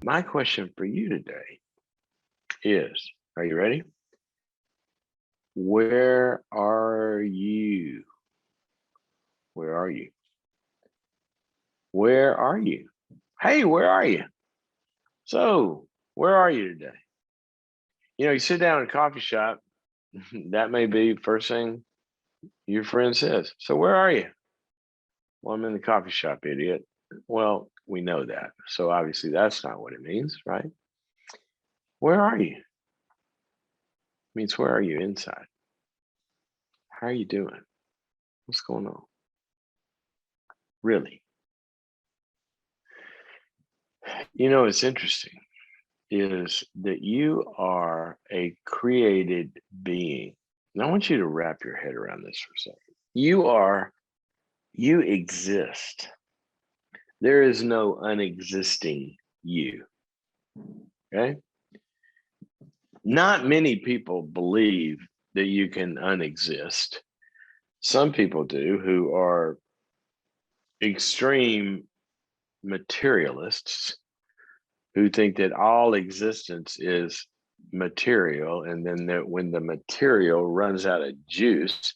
My question for you today is, are you ready? Where are you? Where are you? Where are you? Hey, where are you? So, where are you today? You sit down in a coffee shop, that may be first thing your friend says. So, where are you? Well, I'm in the coffee shop, idiot. Well, we know that. So, obviously, that's not what it means, right? Where are you? It means, where are you inside? How are you doing? What's going on? Really? It's interesting is that you are a created being. And I want you to wrap your head around this for a second. You exist. There is no unexisting you. Okay. Not many people believe that you can unexist. Some people do who are extreme materialists who think that all existence is material, and then that when the material runs out of juice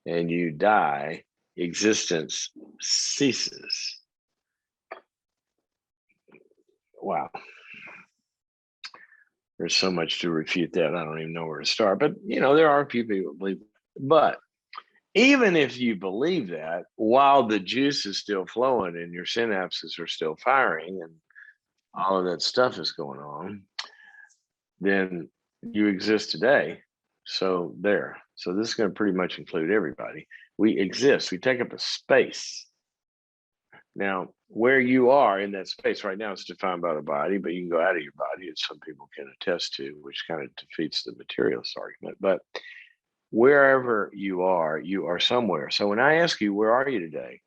and you die, existence ceases. Wow. There's so much to refute that. I don't even know where to start. But, there are a few people who believe it. But even if you believe that, while the juice is still flowing and your synapses are still firing and all of that stuff is going on, then you exist today. So there. So this is going to pretty much include everybody. We exist. We take up a space. Now, where you are in that space right now is defined by the body, but you can go out of your body, as some people can attest to, which kind of defeats the materialist argument. But wherever you are somewhere. So when I ask you, where are you today?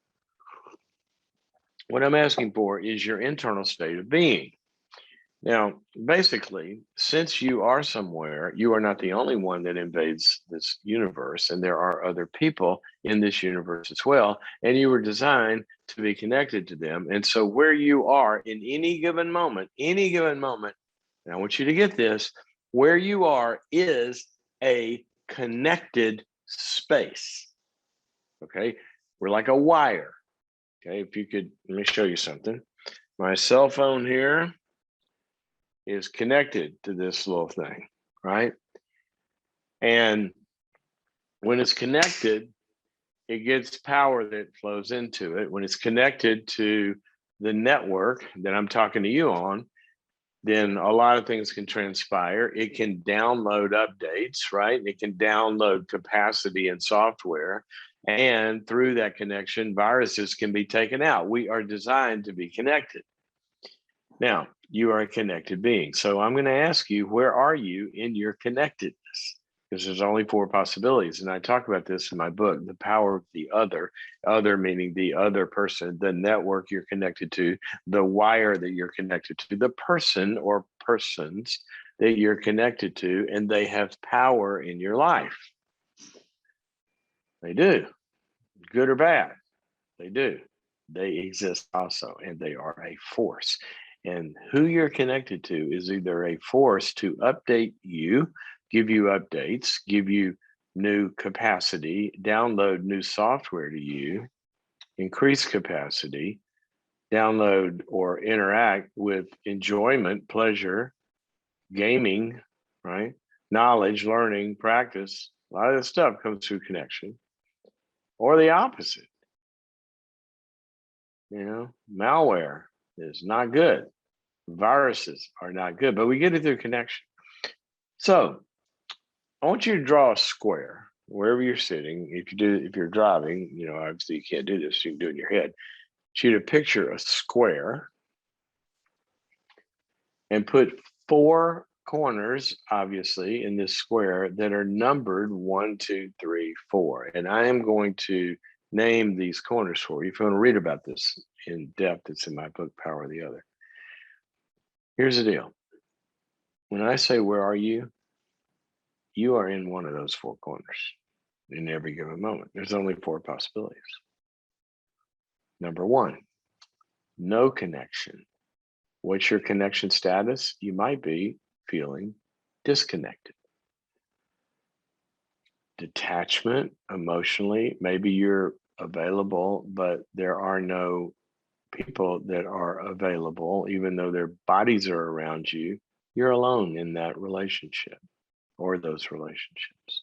What I'm asking for is your internal state of being. Now, basically, since you are somewhere, you are not the only one that invades this universe, and there are other people in this universe as well, and you were designed to be connected to them. And so, where you are in any given moment, and I want you to get this, where you are is a connected space. Okay, we're like a wire. Okay, if you could, let me show you something. My cell phone here is connected to this little thing, right? And when it's connected, it gets power that flows into it. When it's connected to the network that I'm talking to you on, then a lot of things can transpire. It can download updates, right? It can download capacity and software. And through that connection, viruses can be taken out. We are designed to be connected. Now, you are a connected being. So I'm going to ask you, where are you in your connectedness? Because there's only 4 possibilities. And I talk about this in my book, The Power of the other meaning the other person, the network you're connected to, the wire that you're connected to, the person or persons that you're connected to, and they have power in your life. They do, good or bad, they do. They exist also, and they are a force. And who you're connected to is either a force to update you, give you updates, give you new capacity, download new software to you, increase capacity, download or interact with enjoyment, pleasure, gaming, right? Knowledge, learning, practice. A lot of this stuff comes through connection, or the opposite. Malware is not good. Viruses are not good, but we get it through connection. So I want you to draw a square wherever you're sitting. If you're driving, obviously you can't do this. You can do it in your head. I want you to picture a square and put 4 corners, obviously, in this square that are numbered 1, 2, 3, 4. And I am going to name these corners for you. If you want to read about this in depth, it's in my book, Power of the Other. Here's the deal. When I say, where are you? You are in one of those 4 corners in every given moment. There's only 4 possibilities. Number 1, no connection. What's your connection status? You might be feeling disconnected. Detachment emotionally, maybe you're available, but there are no people that are available, even though their bodies are around you. You're alone in that relationship or those relationships.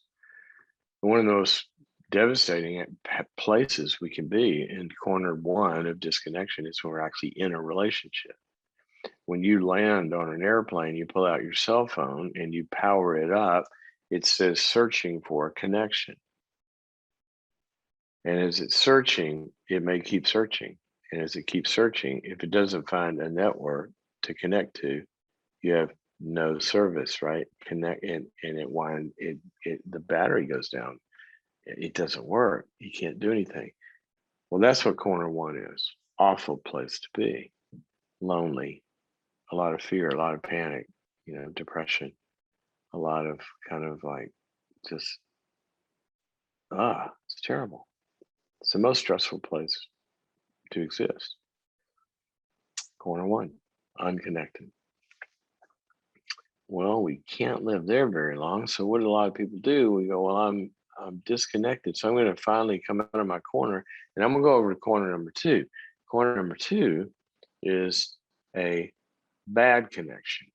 One of the most devastating places we can be in corner one of disconnection is when we're actually in a relationship. When you land on an airplane, you pull out your cell phone and you power it up, it says searching for a connection. And as it's searching, it may keep searching. And as it keeps searching, if it doesn't find a network to connect to, you have no service, right? Connect and the battery goes down. It doesn't work. You can't do anything. Well, that's what corner one is. Awful place to be. Lonely, a lot of fear, a lot of panic, depression, a lot of kind of like just it's terrible. It's the most stressful place to exist. Corner one, unconnected. Well, we can't live there very long. So what do a lot of people do? We go, well, I'm disconnected. So I'm going to finally come out of my corner and I'm going to go over to corner number two. Corner number two is a bad connection.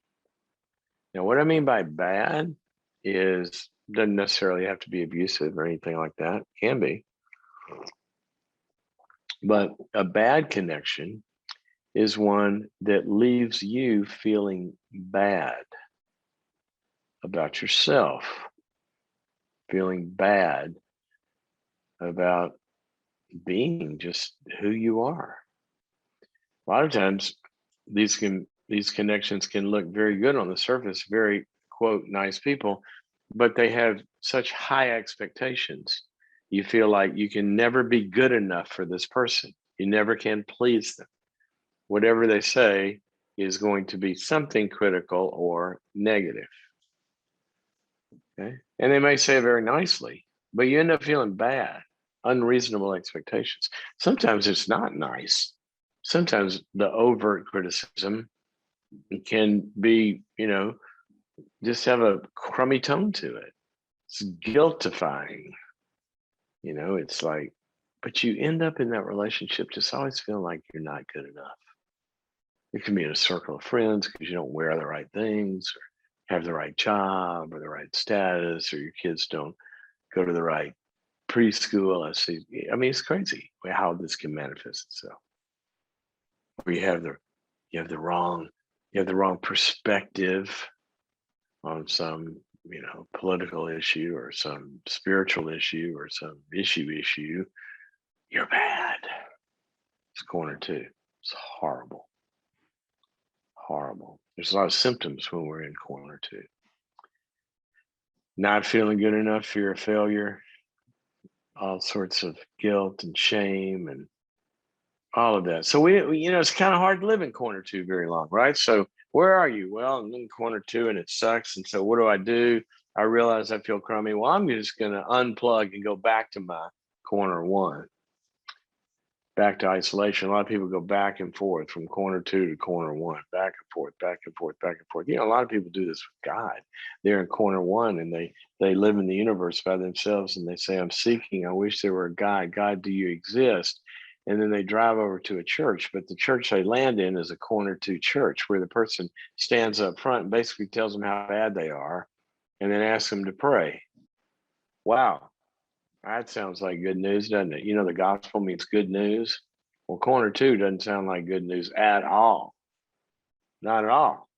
Now, what I mean by bad is doesn't necessarily have to be abusive or anything like that. Can be. But a bad connection is one that leaves you feeling bad about yourself, feeling bad about being just who you are. A lot of times these connections can look very good on the surface, very quote nice people, but they have such high expectations. You feel like you can never be good enough for this person. You never can please them. Whatever they say is going to be something critical or negative. Okay. And they may say it very nicely, but you end up feeling bad, unreasonable expectations. Sometimes it's not nice. Sometimes the overt criticism can be, just have a crummy tone to it. It's guiltifying. It's like, but you end up in that relationship just always feeling like you're not good enough. It can be in a circle of friends because you don't wear the right things or have the right job or the right status, or your kids don't go to the right preschool. I mean, it's crazy how this can manifest itself. Where you have the wrong perspective on some political issue or some spiritual issue or some issue. You're bad. It's corner two. It's horrible. Horrible. There's a lot of symptoms when we're in corner two. Not feeling good enough, fear of failure, all sorts of guilt and shame and all of that. So we it's kind of hard to live in corner two very long, right? So where are you? Well, I'm in corner two and it sucks. And so what do? I realize I feel crummy. Well, I'm just going to unplug and go back to my corner one, back to isolation. A lot of people go back and forth from corner two to corner one, back and forth, back and forth, back and forth. A lot of people do this with God. They're in corner one and they live in the universe by themselves and they say, I'm seeking, I wish there were a God. God, do you exist? And then they drive over to a church, but the church they land in is a corner two church where the person stands up front and basically tells them how bad they are and then asks them to pray. Wow. That sounds like good news, doesn't it? The gospel means good news. Well, corner two doesn't sound like good news at all. Not at all.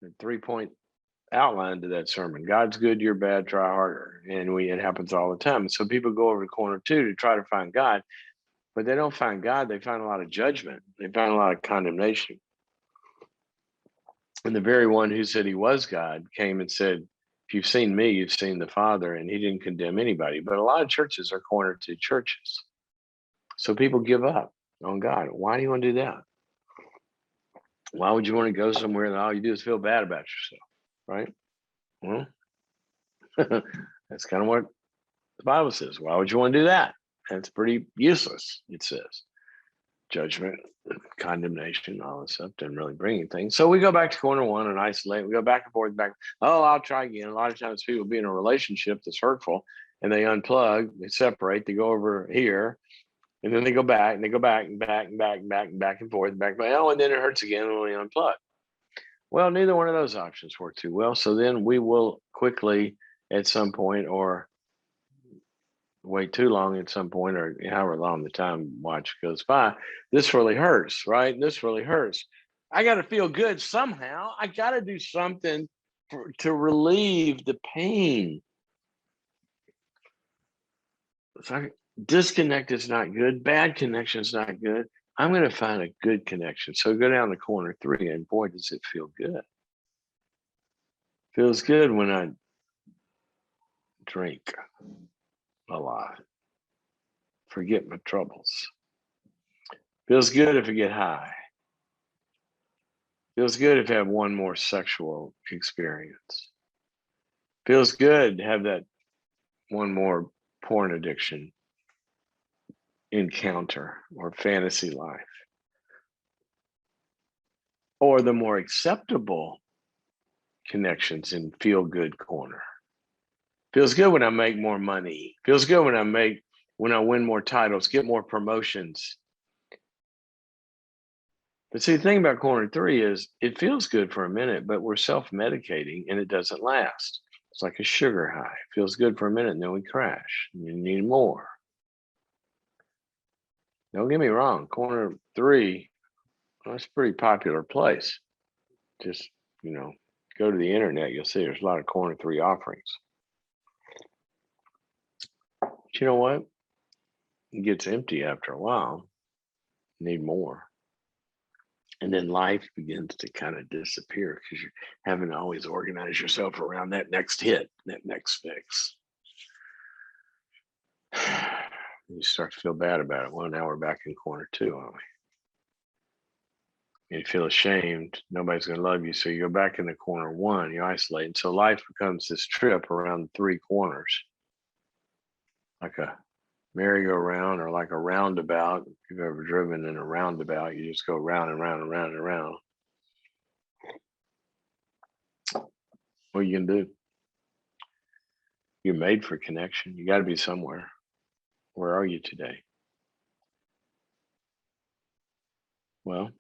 The 3-point outline to that sermon. God's good, you're bad, try harder. And it happens all the time. And so people go over to corner two to try to find God, but they don't find God. They find a lot of judgment. They find a lot of condemnation. And the very one who said he was God came and said, if you've seen me, you've seen the Father, and he didn't condemn anybody. But a lot of churches are corner two churches. So people give up on God. Why do you want to do that? Why would you want to go somewhere that all you do is feel bad about yourself, right? Well, that's kind of what the Bible says. Why would you want to do that? That's pretty useless, it says. judgment, condemnation, all this stuff doesn't really bring anything. So we go back to corner one and isolate. We go back and forth, back. Oh, I'll try again. A lot of times people be in a relationship that's hurtful and they unplug, they separate, they go over here, and then they go back and they go back and back and back and back and back and forth, and back. Oh, and then it hurts again when we unplug. Well, neither one of those options work too well. So then we will quickly at some point, or wait too long at some point, or however long the time watch goes by, this really hurts, right? This really hurts. I got to feel good somehow. I got to do something to relieve the pain. So disconnect is not good. Bad connection is not good. I'm going to find a good connection. So go down to corner three, and boy, does it feel good. Feels good when I drink a lot, forget my troubles. Feels good if I get high. Feels good if I have one more sexual experience. Feels good to have that one more porn addiction encounter or fantasy life. Or the more acceptable connections in feel good corner. Feels good when I make more money. Feels good when I win more titles, get more promotions. But see, the thing about corner three is it feels good for a minute, but we're self-medicating and it doesn't last. It's like a sugar high. It feels good for a minute and then we crash. You need more. Don't get me wrong, corner three, that's a pretty popular place. Just, go to the internet, you'll see there's a lot of corner three offerings. But you know what? It gets empty after a while. You need more. And then life begins to kind of disappear because you're having to always organize yourself around that next hit, that next fix. You start to feel bad about it. Well, now we're back in corner two, aren't we? You feel ashamed. Nobody's going to love you. So you go back into corner one, you isolate. And so life becomes this trip around three corners, like a merry-go-round or like a roundabout. If you've ever driven in a roundabout, you just go round and round and round and round. What are you going to do? You're made for connection. You got to be somewhere. Where are you today? Well,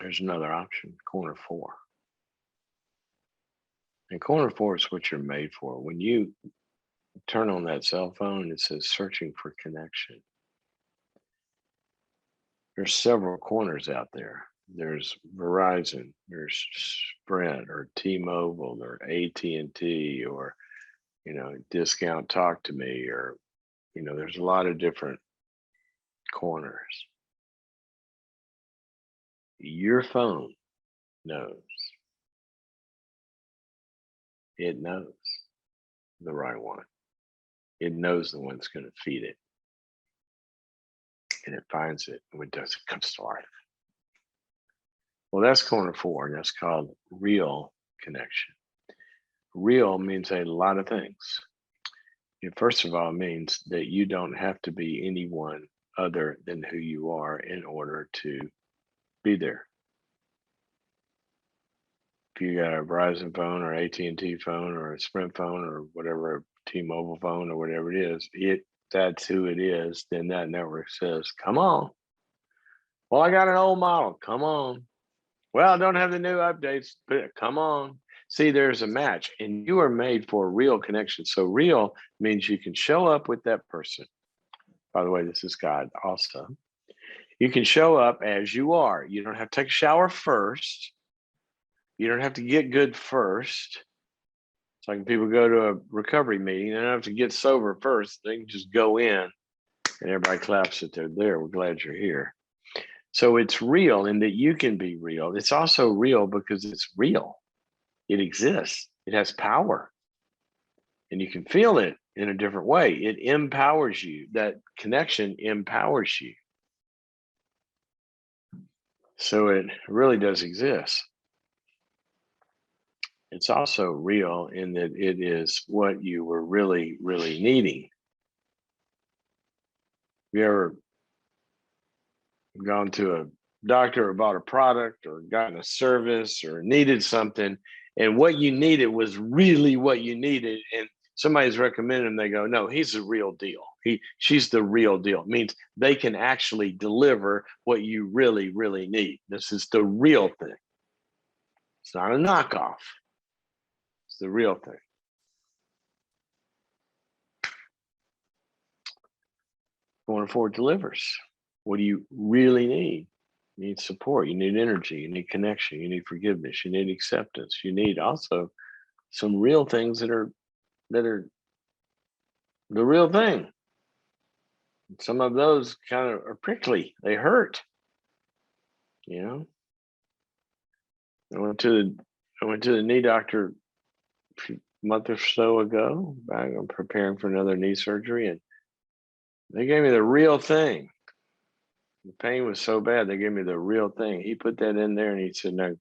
there's another option, corner four. And corner four is what you're made for. When you turn on that cell phone, it says searching for connection. There's several corners out there. There's Verizon, there's Sprint or T-Mobile or AT&T or, Discount Talk to Me, or, there's a lot of different corners. Your phone knows. It knows the right one. It knows the one that's going to feed it. And it finds it when it comes to life. Well, that's corner four, and that's called real connection. Real means a lot of things. It first of all means that you don't have to be anyone other than who you are in order to be there. If you got a Verizon phone or AT&T phone or a Sprint phone or whatever, T-Mobile phone or whatever it is, that's who it is, then that network says, come on. Well, I got an old model. Come on. Well, I don't have the new updates, but come on. See, there's a match, and you are made for a real connection. So real means you can show up with that person. By the way, this is God also. You can show up as you are. You don't have to take a shower first. You don't have to get good first. It's like people go to a recovery meeting, they don't have to get sober first. They can just go in and everybody claps that they're there. We're glad you're here. So it's real in that you can be real. It's also real because it's real. It exists. It has power. And you can feel it in a different way. It empowers you. That connection empowers you. So it really does exist. It's also real in that it is what you were really, really needing. You ever gone to a doctor or bought a product or gotten a service or needed something, and what you needed was really what you needed, and somebody's recommended them, they go, no, he's the real deal. She's the real deal. It means they can actually deliver what you really, really need. This is the real thing. It's not a knockoff. It's the real thing. Corner 4 delivers. What do you really need? You need support. You need energy. You need connection. You need forgiveness. You need acceptance. You need also some real things that are the real thing. Some of those kind of are prickly. They hurt. You know. I went to the knee doctor a month or so ago. I'm preparing for another knee surgery, and they gave me the real thing. The pain was so bad, they gave me the real thing. He put that in there, and he said, "Now,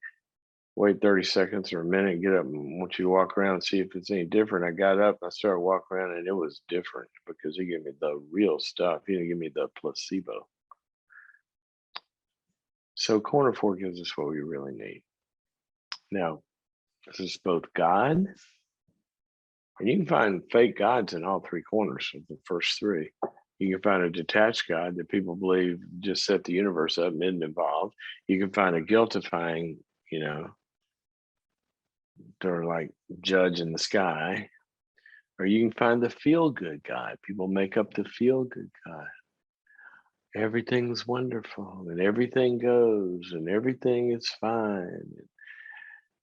wait 30 seconds or a minute, get up, and I want you to walk around and see if it's any different." I got up, and I started walking around, and it was different because he gave me the real stuff. He didn't give me the placebo. So corner 4 gives us what we really need. Now, this is both God, and you can find fake gods in all three corners of the first three. You can find a detached God that people believe just set the universe up and isn't involved. You can find a guiltifying, they're like judge in the sky. Or you can find the feel-good God. People make up the feel-good God. Everything's wonderful and everything goes and everything is fine.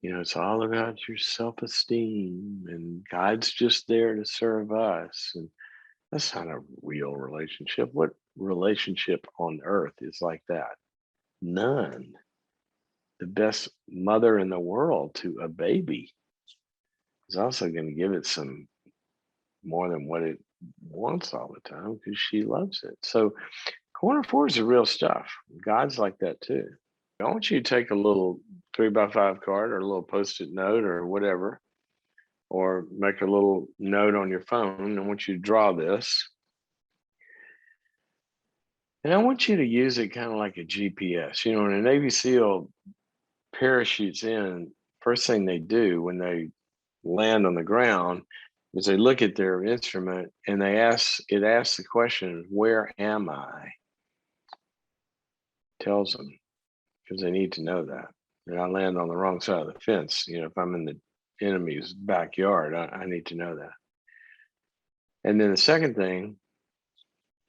It's all about your self-esteem, and God's just there to serve us. And that's not a real relationship. What relationship on earth is like that? None. The best mother in the world to a baby is also going to give it some more than what it wants all the time because she loves it. So corner 4 is the real stuff. God's like that too. I want you to take a little 3x5 card or a little post-it note or whatever, or make a little note on your phone. I want you to draw this. And I want you to use it kind of like a GPS. When a Navy SEAL parachutes in, first thing they do when they land on the ground is they look at their instrument and it asks the question, where am I? Tells them, because they need to know that. And I land on the wrong side of the fence. If I'm in the enemy's backyard, I need to know that. And then the second thing,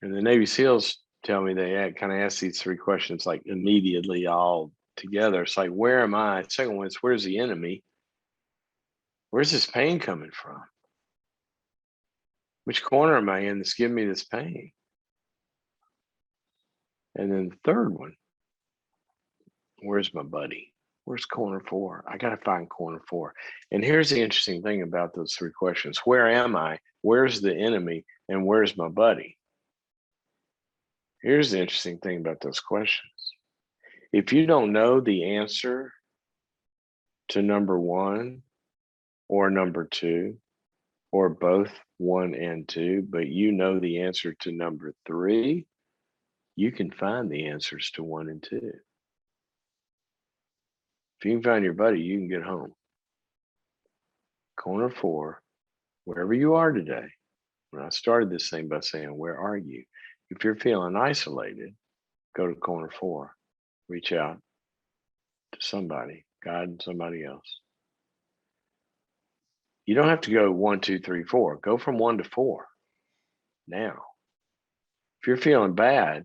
and the Navy SEALs tell me they kind of ask these three questions like immediately all together. It's like, where am I? Second one is, where's the enemy? Where's this pain coming from? Which corner am I in that's giving me this pain? And then the third one, where's my buddy? Where's corner 4? I got to find corner 4. And here's the interesting thing about those three questions. Where am I? Where's the enemy? And where's my buddy? Here's the interesting thing about those questions. If you don't know the answer to number 1 or number 2, or both 1 and 2, but you know the answer to number 3, you can find the answers to 1 and 2. If you can find your buddy, you can get home. Corner 4, wherever you are today. When I started this thing by saying, where are you? If you're feeling isolated, go to corner 4. Reach out to somebody, God and somebody else. You don't have to go 1, 2, 3, 4. Go from 1 to 4 now. If you're feeling bad,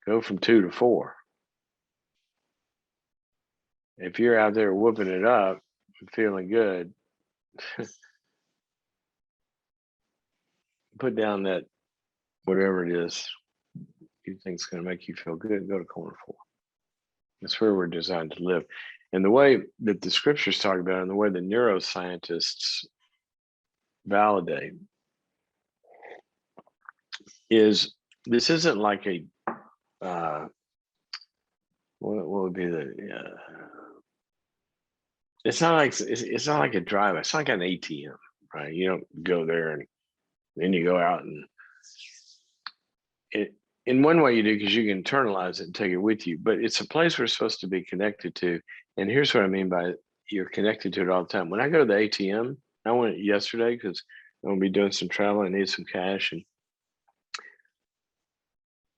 go from 2 to 4. If you're out there whooping it up and feeling good, put down that whatever it is you think is going to make you feel good, go to corner 4. That's where we're designed to live. And the way that the scriptures talk about it, and the way the neuroscientists validate, is this isn't like a what would be the it's not like a drive. It's not like an ATM, right? You don't go there and then you go out, and in one way you do, because you can internalize it and take it with you, but it's a place we're supposed to be connected to. And here's what I mean by you're connected to it all the time. When I go to the ATM, I went yesterday because I'm gonna be doing some travel. I need some cash, and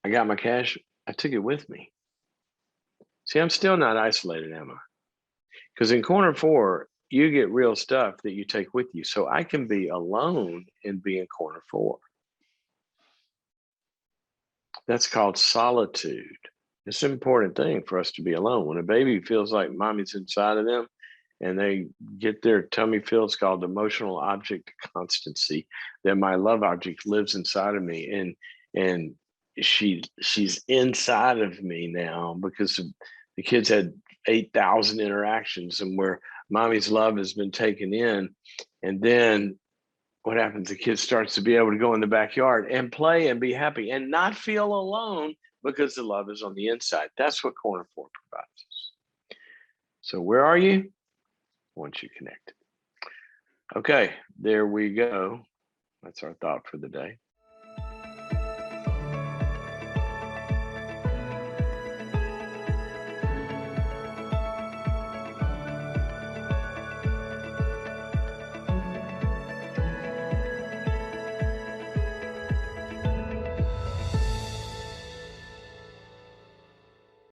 I got my cash. I took it with me. See, I'm still not isolated, am I? Because in corner four, you get real stuff that you take with you. So I can be alone and be in corner four. That's called solitude. It's an important thing for us to be alone. When a baby feels like mommy's inside of them and they get their tummy filled, it's called emotional object constancy, that my love object lives inside of me. And she's inside of me now because the kids had 8,000 interactions and where mommy's love has been taken in. And then what happens? The kid starts to be able to go in the backyard and play and be happy and not feel alone because the love is on the inside. That's what corner four provides us. So where are you? Once you connect. Okay, there we go. That's our thought for the day.